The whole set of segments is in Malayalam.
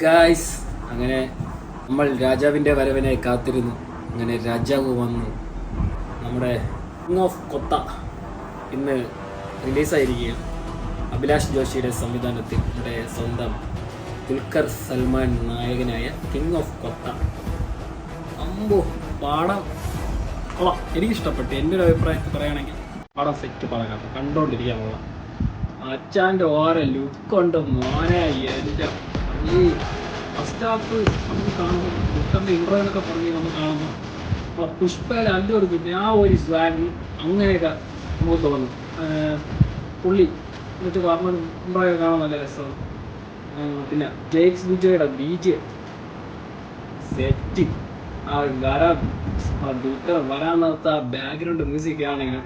ഗായ്സ്, അങ്ങനെ നമ്മൾ രാജാവിൻ്റെ വരവിനായി കാത്തിരുന്നു. അങ്ങനെ രാജാവ് വന്നു. നമ്മുടെ കിങ് ഓഫ് കൊത്ത ഇന്ന് റിലീസായിരിക്കുകയാണ്. അഭിലാഷ് ജോഷിയുടെ സംവിധാനത്തിൽ നമ്മുടെ സ്വന്തം ദുൽഖർ സൽമാൻ നായകനായ കിങ് ഓഫ് കൊത്ത. അമ്പോ പാടം കൊള്ളാം, എനിക്കിഷ്ടപ്പെട്ടു. എൻ്റെ ഒരു അഭിപ്രായത്തിൽ പറയുകയാണെങ്കിൽ പാടം സെറ്റ് പടം കണ്ടോണ്ടിരിക്കാൻ കൊള്ളാം. അച്ചാൻ്റെ ഓരോ ലുക്കുണ്ട് മോനെ. എൻ്റെ ഈ ഫസ്റ്റ് ഹാഫ് നമുക്ക് കാണുമ്പോൾ ദുൽഖറിൻ്റെ ഇൻട്രോ എന്നൊക്കെ പറഞ്ഞ് നമുക്ക് കാണുമ്പോൾ പുഷ്പയിൽ അല്ല കൊടുക്കില്ല ആ ഒരു സ്വാഗ് അങ്ങനെയൊക്കെ നമുക്ക് തോന്നും. പുള്ളി എന്നിട്ട് പറഞ്ഞ ഇൻട്രോയൊക്കെ കാണാൻ നല്ല രസമാണ്. പിന്നെ ജെയ്ക്സ് വിജയുടെ ബീജ് സെറ്റ്, ആ ദുൽഖർ വരാൻ നിർത്ത ബാക്ക്ഗ്രൗണ്ട് മ്യൂസിക് ആണെങ്കിൽ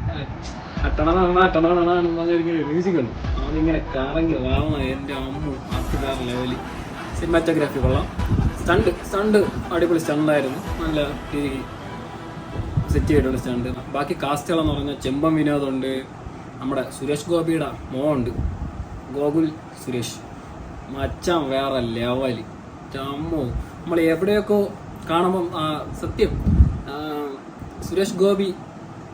മ്യൂസിക് ഉണ്ട്. അതിങ്ങനെ കറങ്ങി വാങ്ങുന്ന എൻ്റെ അമ്മ അത് വേറെ ലെവലിൽ. സിനിമാറ്റോഗ്രാഫി കൊള്ളാം. സ്റ്റണ്ട് അടിപൊളി സ്റ്റണ്ടായിരുന്നു. നല്ല രീതിക്ക് സെറ്റ് ചെയ്തിട്ടുണ്ട് സ്റ്റണ്ട്. ബാക്കി കാസ്റ്റുകളെന്ന് പറഞ്ഞാൽ ചെമ്പം വിനോദുണ്ട്, നമ്മുടെ സുരേഷ് ഗോപിയുടെ മോണ്ട് ഗോകുൽ സുരേഷ്, മച്ചാൻ വേറെ ലെവല്. ചമ്മോ നമ്മൾ എവിടെയൊക്കെ കാണുമ്പം സത്യം സുരേഷ് ഗോപി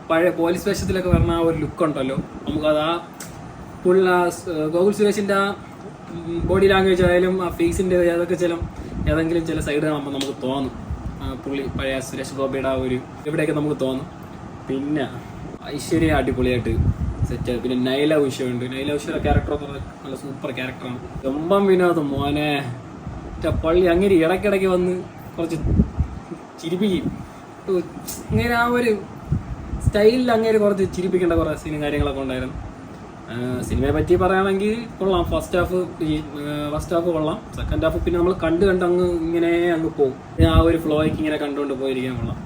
പഴയ പോലീസ് വേഷത്തിലൊക്കെ വരുന്ന ആ ഒരു ലുക്കുണ്ടല്ലോ, നമുക്കത് ആ ഗോകുൽ സുരേഷിൻ്റെ ആ ബോഡി ലാംഗ്വേജ് ആയാലും ആ ഫേസിൻ്റെ അതൊക്കെ ഏതെങ്കിലും ചില സൈഡ് കാണുമ്പോൾ നമുക്ക് തോന്നും പുള്ളി പഴയ സുരേഷ് ഗോപിയുടെ ആ ഒരു എവിടെയൊക്കെ നമുക്ക് തോന്നും. പിന്നെ ഐശ്വര്യ അടിപൊളിയായിട്ട് സെറ്റ്. പിന്നെ നൈല ഉഷയുണ്ട്. നൈല ഉഷയുടെ ക്യാരക്ടർ നല്ല സൂപ്പർ ക്യാരക്ടറാണ്. ചെമ്പം വിനോദ് മോനെ പള്ളി അങ്ങനെ ഇടയ്ക്കിടയ്ക്ക് വന്ന് കുറച്ച് ചിരിപ്പിക്കും. ഇങ്ങനെ ആ ഒരു സ്റ്റൈലിൽ അങ്ങനെ കുറച്ച് ചിരിപ്പിക്കേണ്ട കുറേ സീനും കാര്യങ്ങളൊക്കെ ഉണ്ടായിരുന്നു. സിനിമയെ പറ്റി പറയുകയാണെങ്കിൽ കൊള്ളാം. ഫസ്റ്റ് ഹാഫ് കൊള്ളാം. സെക്കൻഡ് ഹാഫ് പിന്നെ നമ്മൾ കണ്ട് അങ്ങ് പോകും. ആ ഒരു ഫ്ലോയ്ക്ക് ഇങ്ങനെ കണ്ടുകൊണ്ട് പോയിരിക്കാൻ കൊള്ളാം.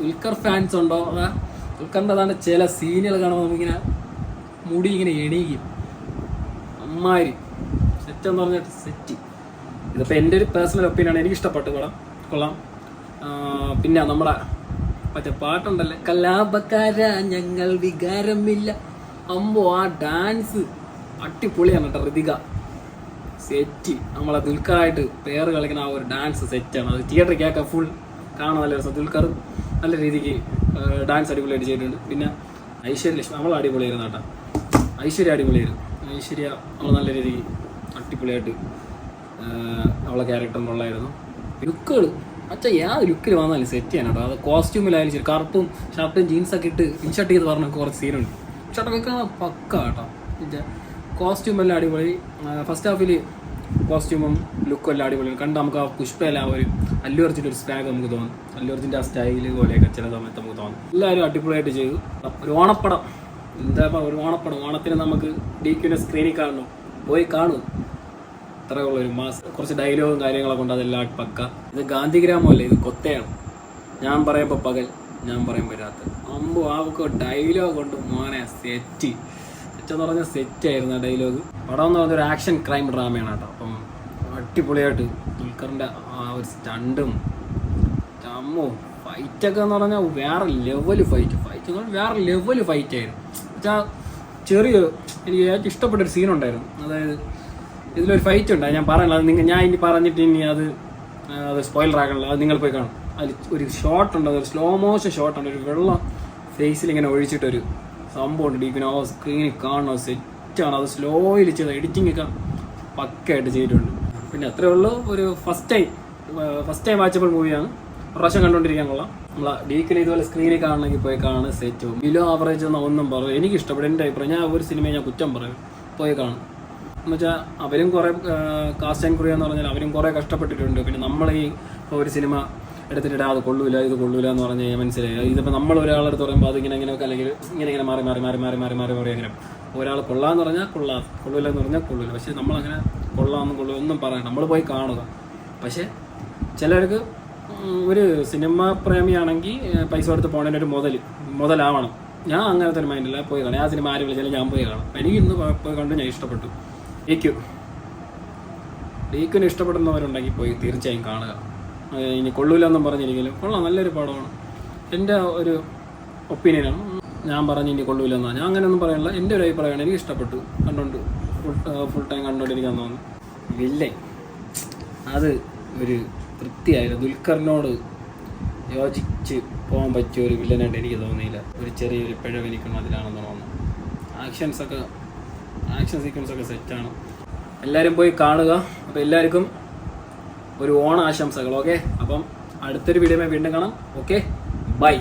ദുൽഖർ ഫാൻസ് ഉണ്ടോ? ദുൽഖറിൻ്റെ അതാണ്ട് ചില സീനുകൾ കാണുമ്പോൾ നമുക്കിങ്ങനെ മുടി ഇങ്ങനെ എണീക്കും. അമ്മാരി സെറ്റെന്ന് പറഞ്ഞിട്ട് സെറ്റ്. ഇതിപ്പോൾ എൻ്റെ ഒരു പേഴ്സണൽ ഒപ്പീനിയനാണ്. എനിക്ക് ഇഷ്ടപ്പെട്ടു പടം, കൊള്ളാം. പിന്നെ നമ്മുടെ മറ്റേ പാട്ടുണ്ടല്ലേ, കലാപക്കാര ഞങ്ങൾ വികാരമില്ല. അമ്പോ ആ ഡാൻസ് അടിപൊളിയാണ് കേട്ടോ. ഋതിക സെറ്റ്. നമ്മളെ ദുൽഖറായിട്ട് പേര് കളിക്കുന്ന ആ ഒരു ഡാൻസ് സെറ്റാണ്. അത് തിയേറ്ററിൽ കേൾക്കാൻ ഫുൾ കാണാൻ നല്ല രസം. ദുൽഖർ നല്ല രീതിക്ക് ഡാൻസ് അടിപൊളിയായിട്ട് ചെയ്തിട്ടുണ്ട്. പിന്നെ ഐശ്വര്യലക്ഷ്മി നമ്മൾ അടിപൊളിയായിരുന്നു കേട്ടോ. ഐശ്വര്യ അടിപൊളിയായിരുന്നു. ഐശ്വര്യ നമ്മൾ നല്ല രീതിക്ക് അടിപൊളിയായിട്ട് അവളെ ക്യാരക്ടറിനുള്ളായിരുന്നു. ലുക്കുകൾ അച്ഛാ ഏത് ലുക്കിൽ വന്നാലും സെറ്റ് ചെയ്യാൻ കേട്ടോ. അത് കോസ്റ്റ്യൂമിലായാലും ശരി, കറുപ്പും ഷർട്ടും ജീൻസൊക്കെ ഇട്ട് ഇൻഷർട്ട് ചെയ്ത് പറഞ്ഞ കുറച്ച് സീനുണ്ട്. ഷർട്ടൊക്കെ പക്ക കേട്ടോ. കോസ്റ്റ്യൂം എല്ലാം അടിപൊളി. ഫസ്റ്റ് ഹാഫിൽ കോസ്റ്റ്യൂമും ലുക്കും എല്ലാം അടിപൊളി കണ്ട് നമുക്ക് ആ പുഷ്പയെല്ലാം ഒരു അല്ലു അർജുൻ്റെ ഒരു സ്റ്റാഗ് നമുക്ക് തോന്നും. അല്ലു അർജുൻ്റെ ആ സ്റ്റൈല് പോലെയൊക്കെ ചില സമയത്ത് നമുക്ക് തോന്നും. എല്ലാവരും അടിപൊളിയായിട്ട് ചെയ്തു. ഒരു ഓണപ്പടം, എന്താ ഒരു ഓണപ്പടം. ഓണത്തിന് നമുക്ക് DQൻ്റെ സ്ക്രീനിൽ കാണണം, പോയി കാണും. അത്രയുള്ള ഒരു മാസം. കുറച്ച് ഡയലോഗും കാര്യങ്ങളൊക്കെ ഉണ്ട്, അതെല്ലാം പക്ക. ഇത് ഗാന്ധിഗ്രാമമല്ലേ, ഇത് കൊത്തയാണ്. ഞാൻ പറയുമ്പോൾ പകൽ, ഞാൻ പറയുമ്പോൾ രാത്രി. അമ്പോ ആവൊക്കെ ഡയലോഗ് കൊണ്ട് മോനെ സെറ്റ് എന്ന് പറഞ്ഞാൽ സെറ്റായിരുന്നു ആ ഡയലോഗ്. പടം എന്ന് പറഞ്ഞൊരു ആക്ഷൻ ക്രൈം ഡ്രാമയാണ് കേട്ടോ. അപ്പം അടിപൊളിയായിട്ട് ദുൽഖറിൻ്റെ ആ ഒരു സ്റ്റണ്ടും അമ്മോ ഫൈറ്റൊക്കെ എന്ന് പറഞ്ഞാൽ വേറെ ലെവല് ഫൈറ്റ് വേറെ ലെവല് ഫൈറ്റായിരുന്നു. വെച്ചാൽ എനിക്ക് ഏറ്റവും ഇഷ്ടപ്പെട്ടൊരു സീനുണ്ടായിരുന്നു. അതായത് ഇതിലൊരു ഫൈറ്റ് ഉണ്ട്, ഞാൻ പറയണില്ല. ഞാൻ ഇനി പറഞ്ഞിട്ട് ഇനി അത് സ്പോയിലർ ആക്കണില്ല. അത് നിങ്ങൾ പോയി കാണും. അതിൽ ഒരു ഷോട്ടുണ്ട്, അതൊരു സ്ലോ മോഷൻ ഷോട്ടുണ്ട്. ഒരു വെള്ളം ഫേസിൽ ഇങ്ങനെ ഒഴിച്ചിട്ടൊരു സംഭവമുണ്ട്. DQന് ആ സ്ക്രീനിൽ കാണണം, സെറ്റാണ്. അത് സ്ലോയിൽ ചെയ്ത എഡിറ്റിംഗ് ഒക്കെ പക്കയായിട്ട് ചെയ്തിട്ടുണ്ട്. പിന്നെ അത്രേ ഉള്ളൂ. ഒരു ഫസ്റ്റ് ടൈം വാച്ചബിൾ മൂവിയാണ്. പ്രാവശ്യം കണ്ടുകൊണ്ടിരിക്കാൻ കൊള്ളാം. നമ്മളെ DQന് ഇതുപോലെ സ്ക്രീനിൽ കാണണമെങ്കിൽ പോയി കാണുക. സെറ്റ് ബിലോ ആവറേജ് എന്ന ഒന്നും പറയും. എനിക്ക് ഇഷ്ടപ്പെടും. എൻ്റെ അഭിപ്രായം. ഞാൻ ഒരു സിനിമയെ ഞാൻ കുറ്റം പറയും, പോയി കാണും. എന്നുവെച്ചാൽ അവരും കുറേ കാസ്റ്റ് ആൻഡ് ക്രൂ എന്ന് പറഞ്ഞാൽ അവരും കുറേ കഷ്ടപ്പെട്ടിട്ടുണ്ട്. പിന്നെ നമ്മൾ ഈ ഒരു സിനിമ എടുത്തിട്ട് അത് കൊള്ളൂല ഇത് കൊള്ളൂല എന്ന് പറഞ്ഞ് മനസ്സിലായി. ഇതിപ്പോൾ നമ്മൾ ഒരാളെടുത്ത് പറയുമ്പോൾ അത് ഇങ്ങനെയൊക്കെ അല്ലെങ്കിൽ ഇങ്ങനെ മാറി അങ്ങനെ ഒരാൾ കൊള്ളാന്ന് പറഞ്ഞാൽ കൊള്ളൂല എന്ന് പറഞ്ഞാൽ കൊള്ളൂല. പക്ഷേ നമ്മളങ്ങനെ കൊള്ളൊന്നും പറയാം, നമ്മൾ പോയി കാണുക. പക്ഷേ ചിലർക്ക് ഒരു സിനിമ പ്രേമിയാണെങ്കിൽ പൈസ കൊടുത്ത് പോകണതിൻ്റെ ഒരു മുതലാവണം. ഞാൻ അങ്ങനത്തെ ഒരു മൈൻഡില്ല, പോയി കാണാം. ആ സിനിമ ആരും വിളിച്ചാലും ഞാൻ പോയി കാണാം. എനിക്ക് ഇന്ന് പോയി കണ്ട് ഞാൻ ഇഷ്ടപ്പെട്ടു. DQന് ഇഷ്ടപ്പെടുന്നവരുണ്ടെങ്കിൽ പോയി തീർച്ചയായും കാണുക. ഇനി കൊള്ളൂലെന്നും പറഞ്ഞിരിക്കലും കൊള്ളാം, നല്ലൊരു പടമാണ്. എൻ്റെ ഒരു ഒപ്പീനിയനാണ്. ഞാൻ പറഞ്ഞു ഇനി കൊള്ളൂലെന്നാണ്. ഞാൻ അങ്ങനെയൊന്നും പറയാനില്ല, എൻ്റെ ഒരു അഭിപ്രായമാണ്. എനിക്ക് ഇഷ്ടപ്പെട്ടു. കണ്ടോണ്ട് ഫുൾ ടൈം കണ്ടോണ്ടിരിക്കാൻ തോന്നുന്നു. വില്ലൻ അത് ഒരു തൃപ്തിയായില്ല. ദുൽഖറിനോട് യോജിച്ച് പോകാൻ പറ്റിയ ഒരു വില്ലനായിട്ട് എനിക്ക് തോന്നിയില്ല. ഒരു ചെറിയൊരു പിഴവ് എനിക്കും അതിലാണെന്ന് തോന്നുന്നു. ആക്ഷൻ സീക്വൻസ് ഒക്കെ സെറ്റാണ്. എല്ലാവരും പോയി കാണുക. അപ്പോൾ എല്ലാവർക്കും ഒരു ഓണാശംസകൾ. ഓക്കെ, അപ്പം അടുത്തൊരു വീഡിയോ വീണ്ടും കാണാം. Okay, by.